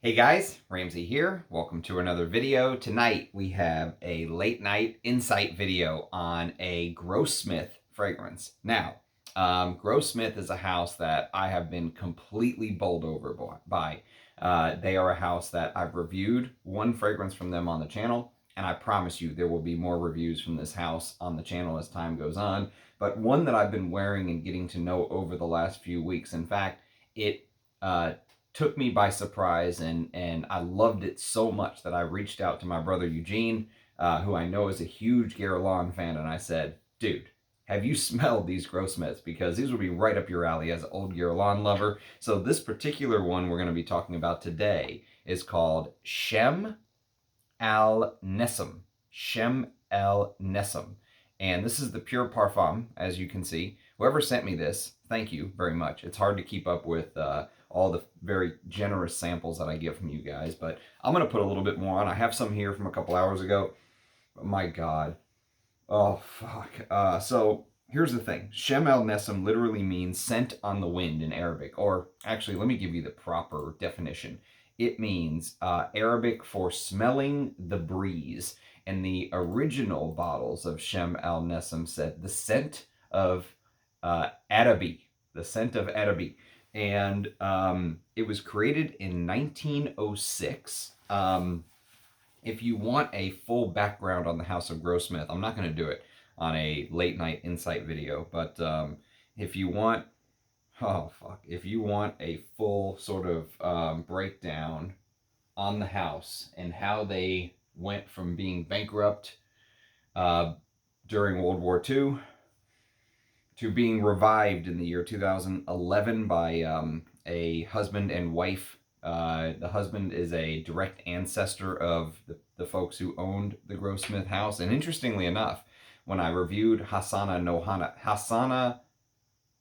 Hey guys, Ramsey here. Welcome to another video. Tonight we have a late night insight video on a Grossmith fragrance. Now, Grossmith is a house that I have been completely bowled over by. They are a house that I've reviewed one fragrance from them on the channel, and I promise you there will be more reviews from this house on the channel as time goes on, but one that I've been wearing and getting to know over the last few weeks. In fact, it took me by surprise, and I loved it so much that I reached out to my brother Eugene, who I know is a huge Guerlain fan, and I said, dude, have you smelled these Grossmiths? Because these would be right up your alley as an old Guerlain lover. So this particular one we're going to be talking about today is called Shem-el-Nessim. Shem-el-Nessim. And this is the Pure Parfum, as you can see. Whoever sent me this, thank you very much. It's hard to keep up with all the very generous samples that I get from you guys, but I'm going to put a little bit more on. I have some here from a couple hours ago. But my God. Oh, fuck. So here's the thing. Shem-el-Nessim literally means scent on the wind in Arabic. Or actually, let me give you the proper definition. It means Arabic for smelling the breeze. And the original bottles of Shem-el-Nessim said the scent of Arabi. The scent of Arabi. And it was created in 1906. If you want a full background on the House of Grossmith, I'm not going to do it on a late night insight video, but if you want, if you want a full sort of breakdown on the house and how they went from being bankrupt during World War II to being revived in the year 2011 by a husband and wife. The husband is a direct ancestor of the folks who owned the Grossmith house. And interestingly enough, when I reviewed Hasu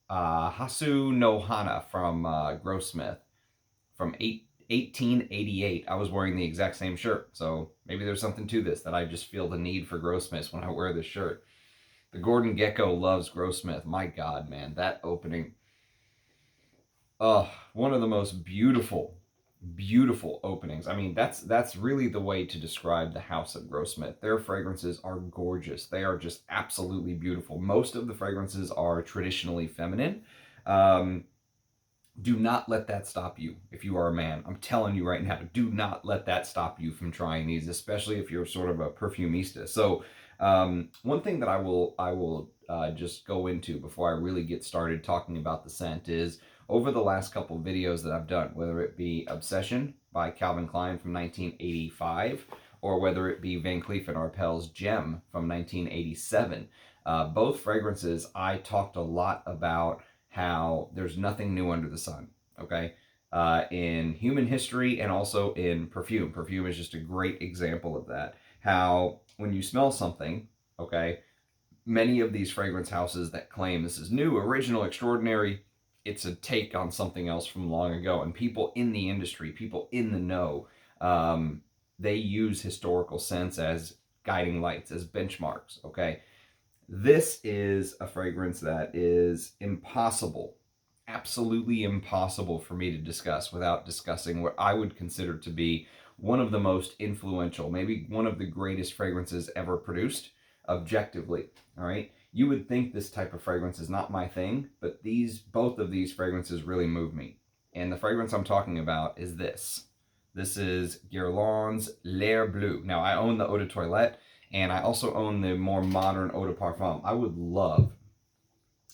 Nohana from Grossmith from 1888, I was wearing the exact same shirt. So maybe there's something to this, that I just feel the need for Grossmiths when I wear this shirt. The Gordon Gecko loves Grossmith. My God, man, that opening. One of the most beautiful openings. I mean, that's really the way to describe the House of Grossmith. Their fragrances are gorgeous. They are just absolutely beautiful. Most of the fragrances are traditionally feminine. Do not let that stop you if you are a man. I'm telling you right now, do not let that stop you from trying these, especially if you're sort of a perfumista. So one thing that I will just go into before I really get started talking about the scent is, over the last couple of videos that I've done, whether it be Obsession by Calvin Klein from 1985, or whether it be Van Cleef & Arpels Gem from 1987, both fragrances, I talked a lot about how there's nothing new under the sun, okay? In human history and also in perfume. Perfume is just a great example of that. How when you smell something, okay, many of these fragrance houses that claim this is new, original, extraordinary, it's a take on something else from long ago. And people in the industry, people in the know, they use historical scents as guiding lights, as benchmarks, okay? This is a fragrance that is impossible, absolutely impossible for me to discuss without discussing what I would consider to be one of the most influential, maybe one of the greatest fragrances ever produced, objectively, all right? You would think this type of fragrance is not my thing, but both of these fragrances really move me. And the fragrance I'm talking about is this. This is Guerlain's L'Heure Bleue. Now, I own the Eau de Toilette, and I also own the more modern Eau de Parfum. I would love,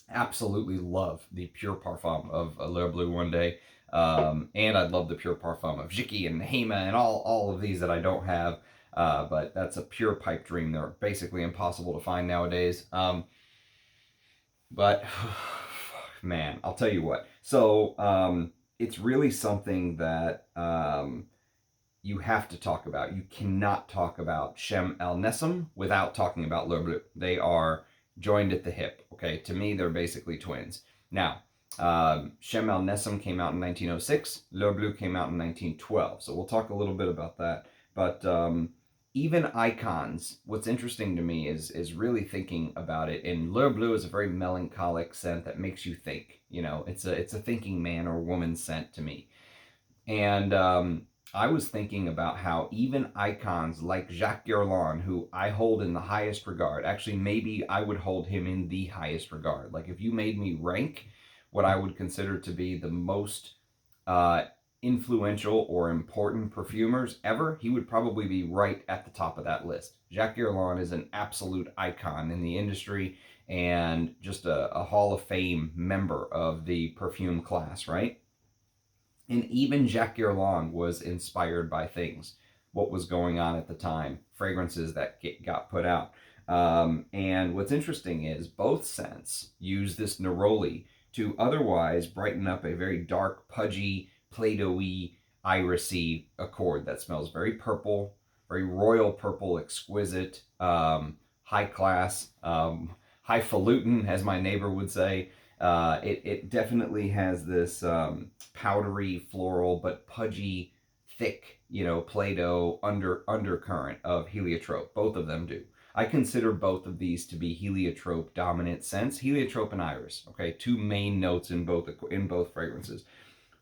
absolutely love the Pure Parfum of L'Heure Bleue one day. And I'd love the Pure Parfum of Jiki and Hema and all of these that I don't have. But that's a pure pipe dream. They're basically impossible to find nowadays. But, man, I'll tell you what. So, it's really something that you have to talk about. You cannot talk about Shem-el-Nessim without talking about L'Heure Bleue. They are joined at the hip, okay? To me, they're basically twins. Now, Shem-el-Nessim came out in 1906. L'Heure Bleue came out in 1912. So we'll talk a little bit about that. But even icons, what's interesting to me is really thinking about it. And L'Heure Bleue is a very melancholic scent that makes you think. You know, it's a thinking man or woman scent to me. And I was thinking about how even icons like Jacques Guerlain, who I hold in the highest regard, actually, maybe I would hold him in the highest regard. Like, if you made me rank what I would consider to be the most uh, influential or important perfumers ever, he would probably be right at the top of that list. Jacques Guerlain is an absolute icon in the industry and just a Hall of Fame member of the perfume class, right? And even Jacques Guerlain was inspired by things, what was going on at the time, fragrances that got put out. And what's interesting is both scents use this neroli to otherwise brighten up a very dark, pudgy, Play-Doh-y, irisy accord that smells very purple, very royal purple, exquisite, high class, highfalutin, as my neighbor would say. It definitely has this powdery, floral, but pudgy, thick, Play-Doh undercurrent of heliotrope. Both of them do. I consider both of these to be heliotrope dominant scents. Heliotrope and iris. Okay, two main notes in both fragrances.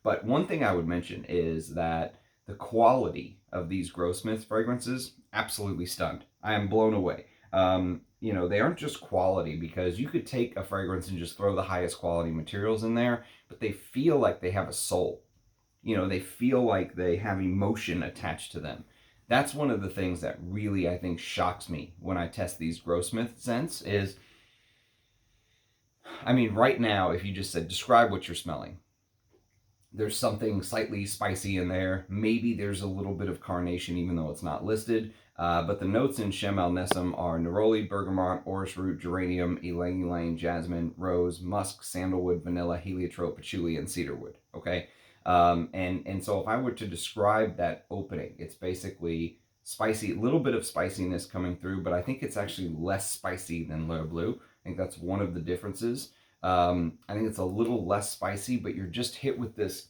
But one thing I would mention is that the quality of these Grossmith fragrances absolutely stunned. I am blown away. They aren't just quality, because you could take a fragrance and just throw the highest quality materials in there, but they feel like they have a soul. They feel like they have emotion attached to them. That's one of the things that really, I think, shocks me when I test these Grossmith scents is, right now, if you just said, describe what you're smelling, there's something slightly spicy in there. Maybe there's a little bit of carnation, even though it's not listed. But the notes in Shem-el-Nessim are neroli, bergamot, orris root, geranium, ylang ylang, jasmine, rose, musk, sandalwood, vanilla, heliotrope, patchouli, and cedarwood. Okay, and so if I were to describe that opening, it's basically spicy, a little bit of spiciness coming through, but I think it's actually less spicy than L'Heure Bleue. I think that's one of the differences. I think it's a little less spicy, but you're just hit with this,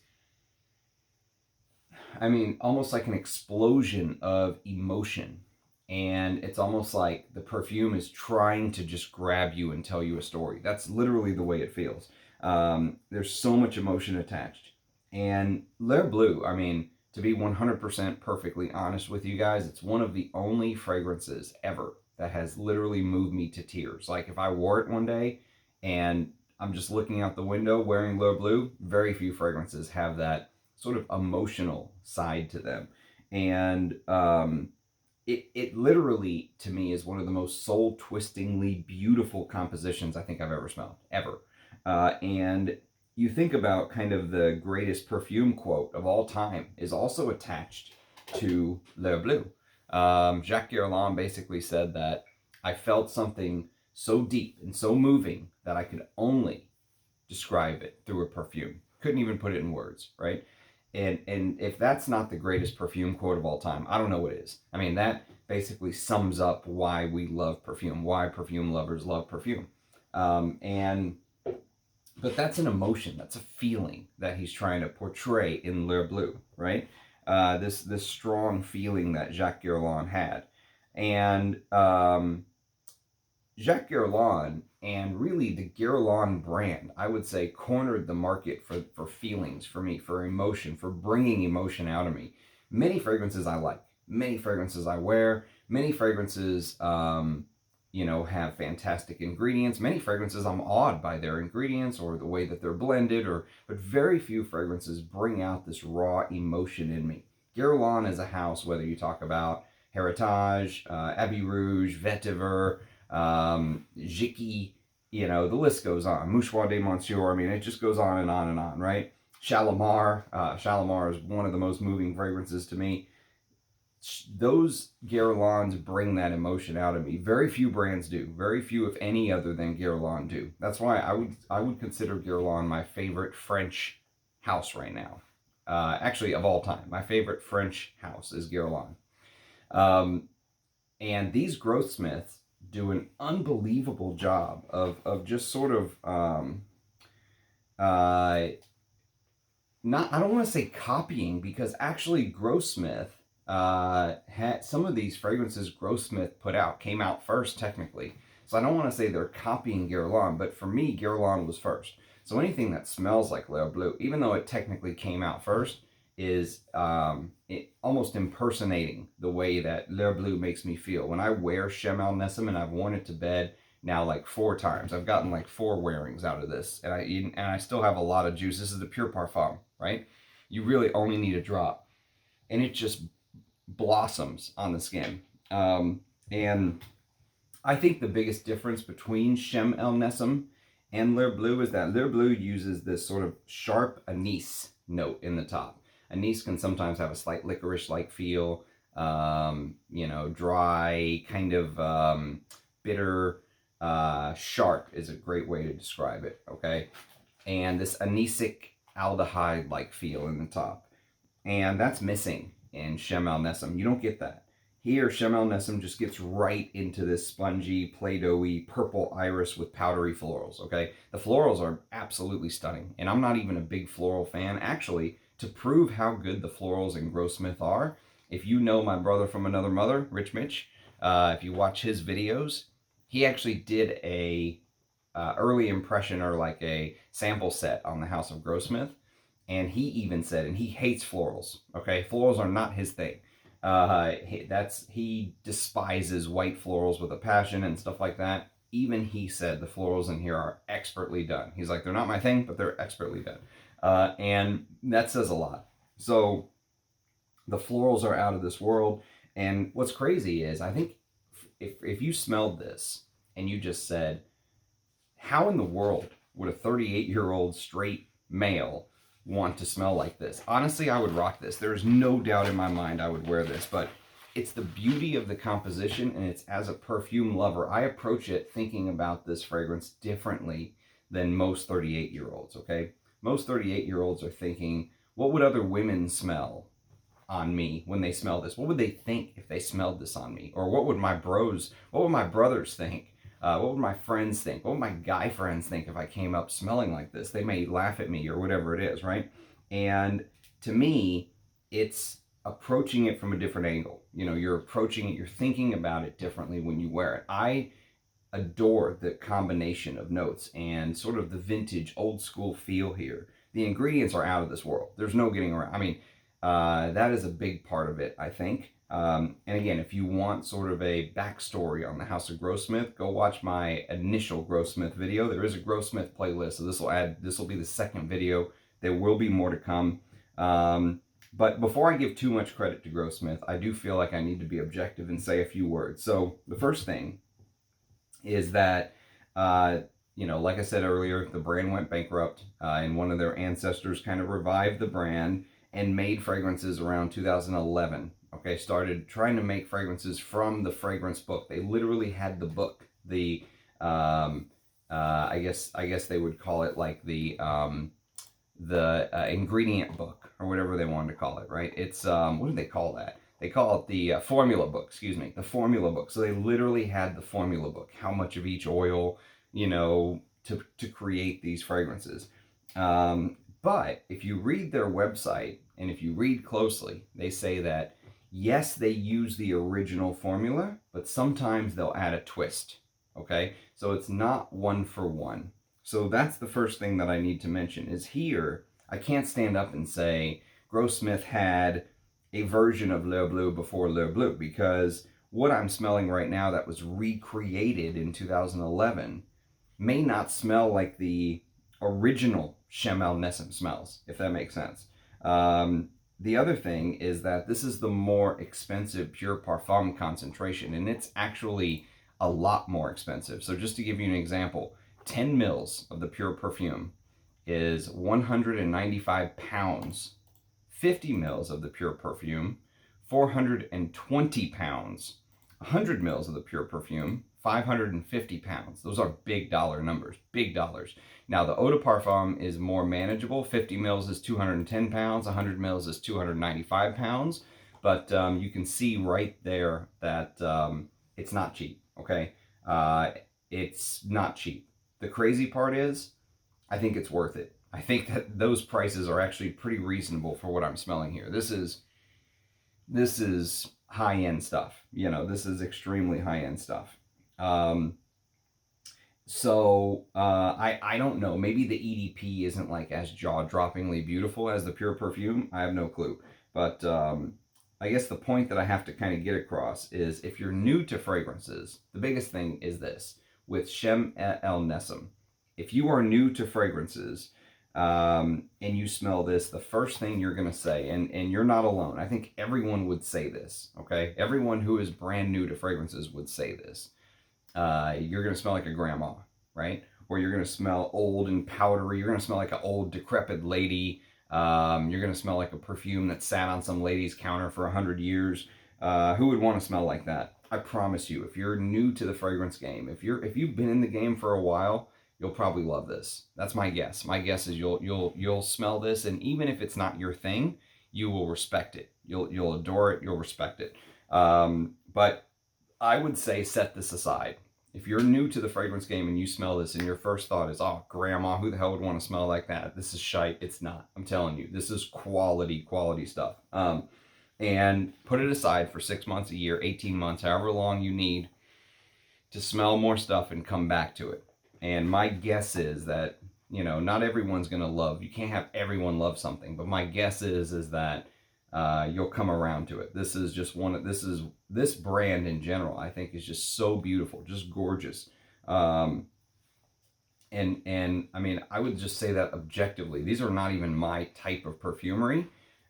almost like an explosion of emotion. And it's almost like the perfume is trying to just grab you and tell you a story. That's literally the way it feels. There's so much emotion attached. And L'Heure Bleue, to be 100% perfectly honest with you guys, it's one of the only fragrances ever that has literally moved me to tears. Like, if I wore it one day and I'm just looking out the window wearing L'Heure Bleue, very few fragrances have that sort of emotional side to them. And it literally, to me, is one of the most soul-twistingly beautiful compositions I think I've ever smelled, ever. And you think about kind of the greatest perfume quote of all time is also attached to L'Heure Bleue. Jacques Guerlain basically said that I felt something so deep and so moving that I could only describe it through a perfume. Couldn't even put it in words, right? And if that's not the greatest perfume quote of all time, I don't know what is. That basically sums up why we love perfume, why perfume lovers love perfume. But that's an emotion, that's a feeling that he's trying to portray in L'Heure Bleue, right? This strong feeling that Jacques Guerlain had. And Jacques Guerlain, and really the Guerlain brand, I would say, cornered the market for feelings, for me, for emotion, for bringing emotion out of me. Many fragrances I like, many fragrances I wear, many fragrances, have fantastic ingredients. Many fragrances I'm awed by their ingredients or the way that they're blended, but very few fragrances bring out this raw emotion in me. Guerlain is a house, whether you talk about Heritage, Abbey Rouge, Vetiver, Jicky, the list goes on. Mouchoir de Monsieur, it just goes on and on and on, right? Shalimar is one of the most moving fragrances to me. Those Guerlains bring that emotion out of me. Very few brands do. Very few, if any, other than Guerlain do. That's why I would consider Guerlain my favorite French house right now. Actually, of all time, my favorite French house is Guerlain. And these Grossmiths do an unbelievable job of just sort of I don't want to say copying, because actually Grossmith had some of these fragrances Grossmith put out came out first technically. So I don't want to say they're copying Guerlain, but for me, Guerlain was first. So anything that smells like L'Heure Bleue, even though it technically came out first, is almost impersonating the way that L'Heure Bleue makes me feel. When I wear Shem-el-Nessim, and I've worn it to bed now like 4 times, I've gotten like 4 wearings out of this, and I still have a lot of juice. This is the pure parfum, right? You really only need a drop, and it just blossoms on the skin. And I think the biggest difference between Shem-el-Nessim and L'Heure Bleue is that L'Heure Bleue uses this sort of sharp anise note in the top. Anise can sometimes have a slight licorice-like feel, dry, kind of bitter, sharp is a great way to describe it, okay? And this anisic aldehyde-like feel in the top. And that's missing in Shem-el-Nessim. You don't get that. Here, Shem-el-Nessim just gets right into this spongy, Play-Doh-y, purple iris with powdery florals, okay? The florals are absolutely stunning, and I'm not even a big floral fan. Actually, to prove how good the florals in Grossmith are, if you know my brother from another mother, Rich Mitch, if you watch his videos, he actually did a early impression or like a sample set on the House of Grossmith, and he even said, and he hates florals, okay? Florals are not his thing. He despises white florals with a passion and stuff like that. Even he said the florals in here are expertly done. He's like, they're not my thing, but they're expertly done. And that says a lot. So the florals are out of this world. And what's crazy is, I think if you smelled this and you just said, how in the world would a 38-year-old straight male want to smell like this? Honestly, I would rock this. There's no doubt in my mind I would wear this, but it's the beauty of the composition, and it's as a perfume lover, I approach it thinking about this fragrance differently than most 38-year-olds, okay? Most 38-year-olds are thinking, what would other women smell on me when they smell this? What would they think if they smelled this on me? Or what would my brothers think? What would my friends think? What would my guy friends think if I came up smelling like this? They may laugh at me or whatever it is, right? And to me, it's approaching it from a different angle. You're approaching it, you're thinking about it differently when you wear it. I adore the combination of notes and sort of the vintage old school feel here. The ingredients are out of this world. There's no getting around. I mean, that is a big part of it, I think. And again, if you want sort of a backstory on the House of Grossmith, go watch my initial Grossmith video. There is a Grossmith playlist, so this will be the second video. There will be more to come. But before I give too much credit to Grossmith, I do feel like I need to be objective and say a few words. So the first thing is that, like I said earlier, the brand went bankrupt, and one of their ancestors kind of revived the brand and made fragrances around 2011. Okay, started trying to make fragrances from the fragrance book. They literally had the book, I guess they would call it like the ingredient book or whatever they wanted to call it, right? It's what do they call that? They call it the formula book. Excuse me, the formula book. So they literally had the formula book, how much of each oil, to create these fragrances. But if you read their website and if you read closely, they say that yes, they use the original formula, but sometimes they'll add a twist, okay? So it's not one for one. So that's the first thing that I need to mention is here, I can't stand up and say Grossmith had a version of L'Heure Bleue before L'Heure Bleue, because what I'm smelling right now that was recreated in 2011 may not smell like the original Shem-el-Nessim smells, if that makes sense. The other thing is that this is the more expensive pure parfum concentration, and it's actually a lot more expensive. So just to give you an example, 10 mils of the pure perfume is 195 pounds. 50 mils of the pure perfume, 420 pounds. 100 mils of the pure perfume, 550 pounds. Those are big dollar numbers, big dollars. Now, the eau de parfum is more manageable. 50 mils is 210 pounds. 100 mils is 295 pounds. But you can see right there that it's not cheap, okay? It's not cheap. The crazy part is, I think it's worth it. I think that those prices are actually pretty reasonable for what I'm smelling here. This is high-end stuff. This is extremely high-end stuff. I don't know. Maybe the EDP isn't like as jaw-droppingly beautiful as the pure perfume. I have no clue. But I guess the point that I have to kind of get across is if you're new to fragrances, the biggest thing is this with Shem-el-Nessim. If you are new to fragrances and you smell this, the first thing you're going to say, and you're not alone, I think everyone would say this, okay? Everyone who is brand new to fragrances would say this. You're going to smell like a grandma, right? Or you're going to smell old and powdery. You're going to smell like an old, decrepit lady. You're going to smell like a perfume that sat on some lady's counter for 100 years. Who would want to smell like that? I promise you, if you're new to the fragrance game, if you've been in the game for a while, you'll probably love this. That's my guess. My guess is you'll smell this, and even if it's not your thing, you will respect it. You'll adore it. You'll respect it. But I would say set this aside. If you're new to the fragrance game and you smell this and your first thought is, oh, grandma, who the hell would want to smell like that? This is shite. It's not. I'm telling you, this is quality stuff. And put it aside for 6 months, a year, 18 months, however long you need to smell more stuff and come back to it. And my guess is that, not everyone's going to love, you can't have everyone love something, but my guess is that you'll come around to it. This is just this brand in general, I think, is just so beautiful, just gorgeous. And I mean, I would just say that objectively, these are not even my type of perfumery.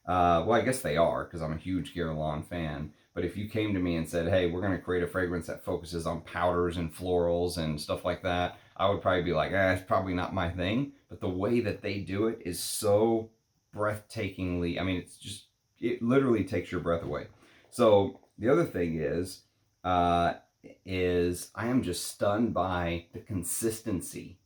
Well, I guess they are, because I'm a huge Guerlain fan. But if you came to me and said, hey, we're going to create a fragrance that focuses on powders and florals and stuff like that, I would probably be like, it's probably not my thing. But the way that they do it is so breathtakingly, I mean, it literally takes your breath away. So the other thing is I am just stunned by the consistency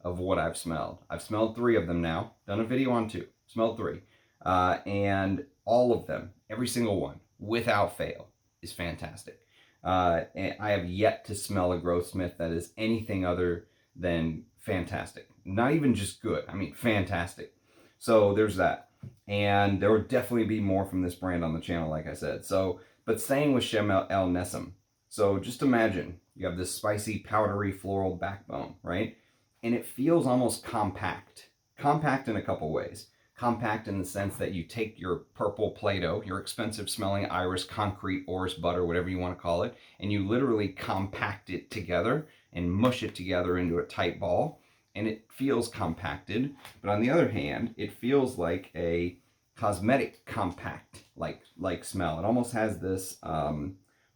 of what I've smelled. I've smelled 3 of them now, done a video on 2, smelled 3. And all of them, every single one, without fail, is fantastic. And I have yet to smell a Grossmith that is anything other than fantastic. Not even just good, I mean fantastic. So there's that. And there will definitely be more from this brand on the channel, like I said. So, but staying with Shem-el-Nessim. So just imagine you have this spicy, powdery, floral backbone, right? And it feels almost compact. Compact in a couple ways. Compact in the sense that you take your purple Play-Doh, your expensive smelling iris, concrete, orris butter, whatever you want to call it, and you literally compact it together and mush it together into a tight ball. And it feels compacted, but on the other hand, it feels like a cosmetic compact like smell. It almost has this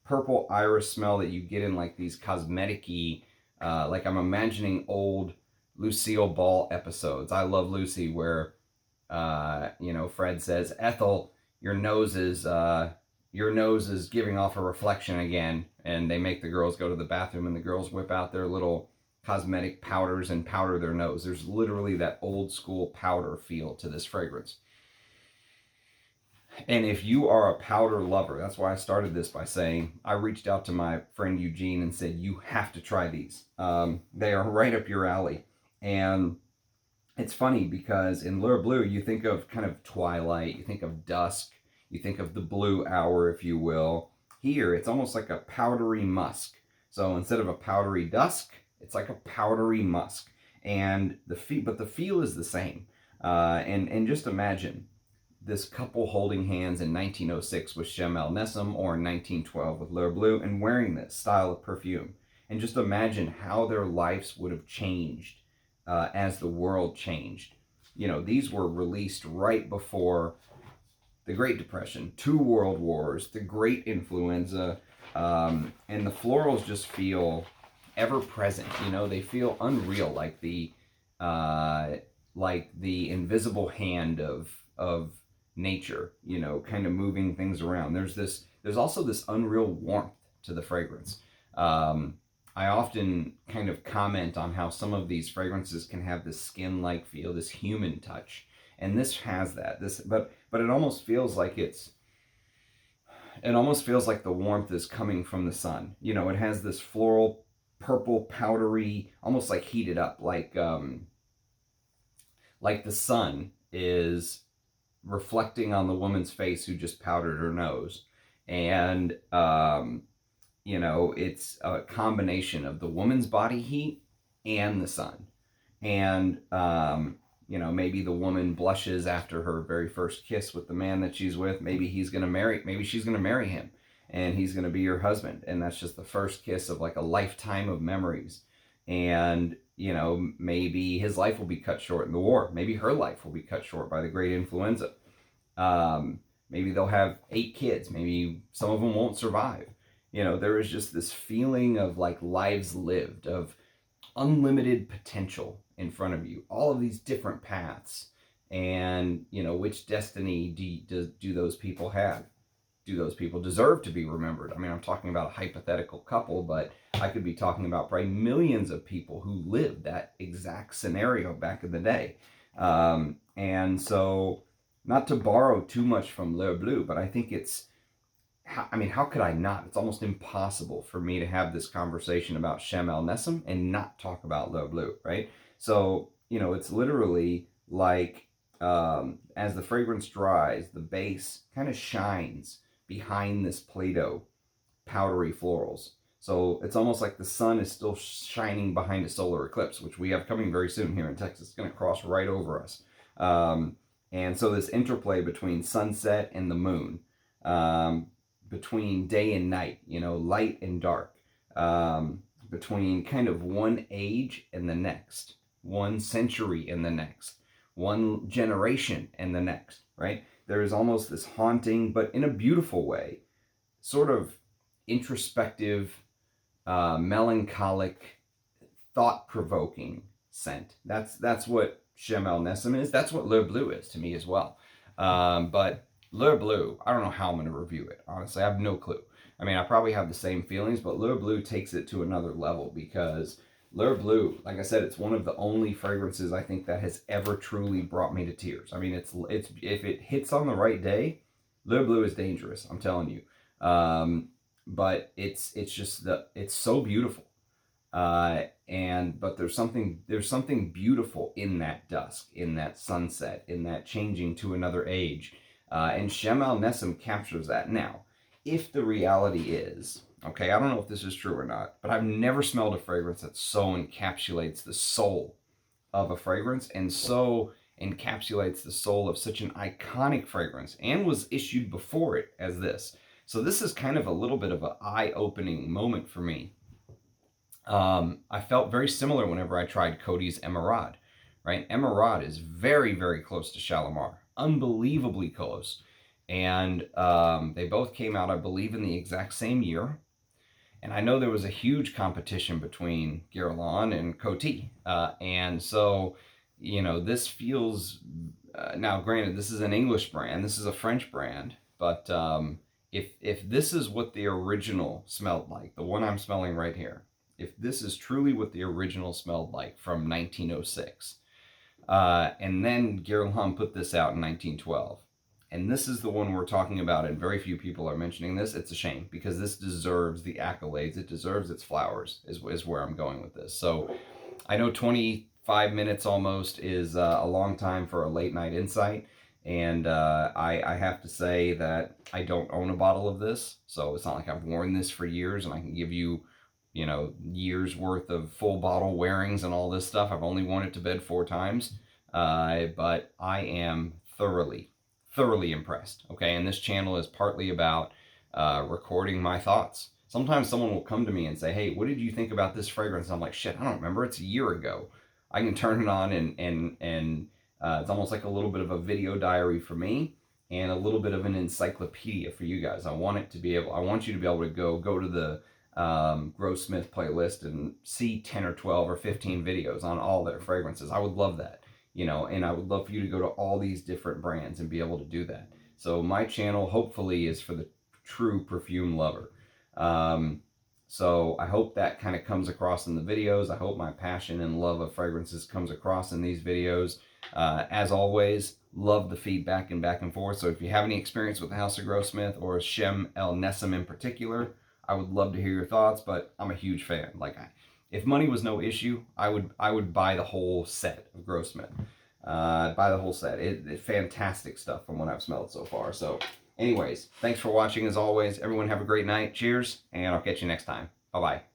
purple iris smell that you get in like these cosmetic-y, like I'm imagining old Lucille Ball episodes. I Love Lucy, where Fred says, Ethel, your nose is giving off a reflection again, and they make the girls go to the bathroom, and the girls whip out their little cosmetic powders and powder their nose. There's literally that old school powder feel to this fragrance. And if you are a powder lover, that's why I started this by saying, I reached out to my friend Eugene and said, you have to try these. They are right up your alley. And it's funny because in L'Heure Bleue, you think of kind of twilight, you think of dusk, you think of the blue hour, if you will. Here, it's almost like a powdery musk. So instead of a powdery dusk, it's like a powdery musk. And the feel is the same. And just imagine this couple holding hands in 1906 with Shem-el-Nessim, or in 1912 with L'Heure Bleue, and wearing this style of perfume. And just imagine how their lives would have changed as the world changed. These were released right before the Great Depression, 2 world wars, the Great Influenza, and the florals just feel ever present. They feel unreal, like the invisible hand of nature, kind of moving things around. There's also this unreal warmth to the fragrance. I often kind of comment on how some of these fragrances can have this skin-like feel, this human touch, and this has that. But it almost feels like the warmth is coming from the sun. It has this floral, purple, powdery, almost like heated up, like the sun is reflecting on the woman's face who just powdered her nose, and it's a combination of the woman's body heat and the sun. And, you know, maybe the woman blushes after her very first kiss with the man that she's with. Maybe she's going to marry him, and he's going to be her husband. And that's just the first kiss of like a lifetime of memories. And, you know, maybe his life will be cut short in the war. Maybe her life will be cut short by the great influenza. Maybe they'll have 8 kids. Maybe some of them won't survive. You know, there is just this feeling of like lives lived, of unlimited potential in front of you, all of these different paths. And, you know, which destiny do those people have? Do those people deserve to be remembered? I mean, I'm talking about a hypothetical couple, but I could be talking about probably millions of people who lived that exact scenario back in the day. And so, not to borrow too much from L'Heure Bleue, but I think how could I not? It's almost impossible for me to have this conversation about Shem-el-Nessim and not talk about L'Heure Bleue, right? So, you know, it's literally like as the fragrance dries, the base kind of shines behind this Play-Doh powdery florals. So it's almost like the sun is still shining behind a solar eclipse, which we have coming very soon here in Texas. It's going to cross right over us. And so this interplay between sunset and the moon, between day and night, you know, light and dark, between kind of one age and the next, one century and the next, one generation and the next, right? There is almost this haunting, but in a beautiful way, sort of introspective, melancholic, thought-provoking scent. That's what Shem-el-Nessim is. That's what L'Heure Bleue is to me as well. But L'Heure Bleue, I don't know how I'm going to review it. Honestly, I have no clue. I mean, I probably have the same feelings, but L'Heure Bleue takes it to another level because L'Heure Bleue, like I said, it's one of the only fragrances I think that has ever truly brought me to tears. I mean, it's if it hits on the right day, L'Heure Bleue is dangerous. I'm telling you. But it's just it's so beautiful. But there's something beautiful in that dusk, in that sunset, in that changing to another age. And Shem-el-Nessim captures that. Now, if the reality is, okay, I don't know if this is true or not, but I've never smelled a fragrance that so encapsulates the soul of a fragrance and so encapsulates the soul of such an iconic fragrance and was issued before it as this. So this is kind of a little bit of an eye-opening moment for me. I felt very similar whenever I tried Coty's Emerald, right? Emerald is very, very close to Shalimar, unbelievably close. And they both came out, I believe, in the exact same year. And I know there was a huge competition between Guerlain and Coty. And so, you know, this feels, now granted, this is an English brand, this is a French brand, but if this is what the original smelled like, the one I'm smelling right here, if this is truly what the original smelled like from 1906, and then Guerlain put this out in 1912, and this is the one we're talking about, and very few people are mentioning this, it's a shame, because this deserves the accolades, it deserves its flowers, is where I'm going with this. So I know 25 minutes almost is a long time for a late night insight, and I have to say that I don't own a bottle of this, so it's not like I've worn this for years and I can give you, you know, years worth of full bottle wearings and all this stuff. I've only worn it to bed 4 times, but I am thoroughly impressed. Okay, and this channel is partly about recording my thoughts. Sometimes someone will come to me and say, hey, what did you think about this fragrance? And I'm like, shit, I don't remember, it's a year ago. I can turn it on and it's almost like a little bit of a video diary for me and a little bit of an encyclopedia for you guys. I want you to be able to go to the Grossmith playlist and see 10 or 12 or 15 videos on all their fragrances. I would love that, you know, and I would love for you to go to all these different brands and be able to do that. So my channel hopefully is for the true perfume lover. So I hope that kind of comes across in the videos. I hope my passion and love of fragrances comes across in these videos. As always, love the feedback and back and forth. So if you have any experience with the House of Grossmith or Shem-el-Nessim in particular, I would love to hear your thoughts, but I'm a huge fan. Like, if money was no issue, I would buy the whole set of Grossmith. Buy the whole set. It's fantastic stuff from what I've smelled so far. So anyways, thanks for watching as always. Everyone have a great night. Cheers, and I'll catch you next time. Bye-bye.